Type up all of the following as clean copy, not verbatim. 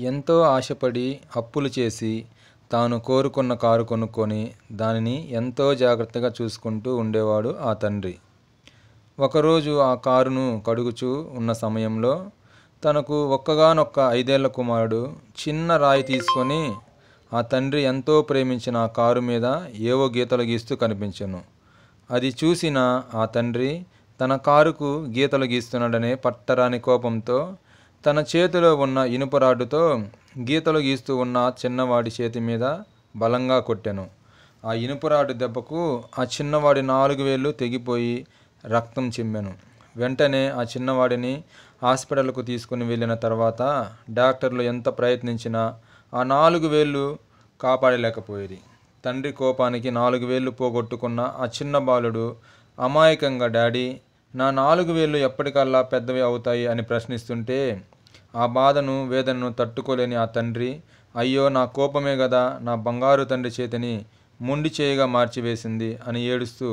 ఎంతో ఆశపడి అప్పులు చేసి తాను కోరుకున్న కారు కొనుక్కొని దానిని ఎంతో జాగ్రత్తగా చూసుకుంటూ ఉండేవాడు ఆ తండ్రి. ఒకరోజు ఆ కారును కడుగుచూ ఉన్న సమయంలో తనకు ఒక్కగానొక్క 5 ఏళ్ల కుమారుడు చిన్న రాయి తీసుకొని ఆ తండ్రి ఎంతో ప్రేమించిన ఆ కారు మీద ఏవో గీతలు గీస్తూ కనిపించెను. అది చూసిన ఆ తండ్రి తన కారుకు గీతలు గీస్తున్నాడనే పట్టరాని కోపంతో తన చేతిలో ఉన్న ఇనుప రాడ్డుతో గీతలు గీస్తూ ఉన్న ఆ చిన్నవాడి చేతి మీద బలంగా కొట్టెను. ఆ ఇనుప రాడ్డు దెబ్బకు ఆ చిన్నవాడి 4 వేళ్ళు తెగిపోయి రక్తం చిమ్మెను. వెంటనే ఆ చిన్నవాడిని హాస్పిటల్కు తీసుకుని వెళ్ళిన తర్వాత డాక్టర్లు ఎంత ప్రయత్నించినా ఆ 4 వేళ్ళు కాపాడలేకపోయేది. తండ్రి కోపానికి 4 వేళ్ళు పోగొట్టుకున్న ఆ చిన్న బాలుడు అమాయకంగా డాడీ, నా 4 వేళ్ళు ఎప్పటికల్లా పెద్దవి అవుతాయి అని ప్రశ్నిస్తుంటే ఆ బాధను వేదనను తట్టుకోలేని ఆ తండ్రి, అయ్యో నా కోపమే గదా నా బంగారు తండ్రి చేతిని మొండి చేయిగా మార్చివేసింది అని ఏడుస్తూ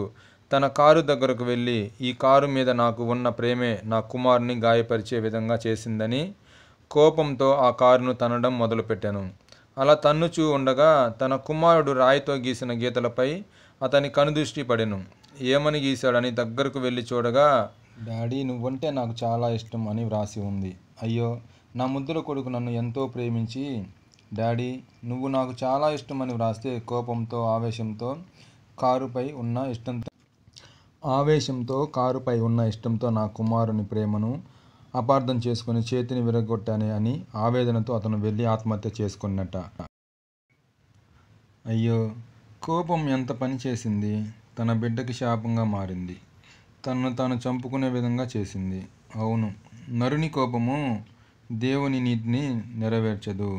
తన కారు దగ్గరకు వెళ్ళి, ఈ కారు మీద నాకు ఉన్న ప్రేమే నా కుమారుని గాయపరిచే విధంగా చేసిందని కోపంతో ఆ కారును తన్నడం మొదలుపెట్టాను. అలా తన్నుచూ ఉండగా తన కుమారుడు రాయితో గీసిన గీతలపై అతని కనుదృష్టి పడెను. ఏమని గీశాడని దగ్గరకు వెళ్ళి చూడగా, డాడీ నువ్వంటే నాకు చాలా ఇష్టం అని వ్రాసి ఉంది. అయ్యో నా ముద్దుల కొడుకు నన్ను ఎంతో ప్రేమించి, డాడీ నువ్వు నాకు చాలా ఇష్టం అని వ్రాస్తే కోపంతో కారుపై ఉన్న ఇష్టంతో నా కుమారుని ప్రేమను అపార్థం చేసుకుని చేతిని విరగొట్టానే అని ఆవేదనతో అతను వెళ్ళి ఆత్మహత్య చేసుకున్నట్ట. అయ్యో కోపం ఎంత పని చేసింది. తన బిడ్డకి శాపంగా మారింది. తనను తాను చంపుకునే విధంగా చేసింది. అవును, నరుని కోపము దేవుని నీతిని నెరవేర్చదు.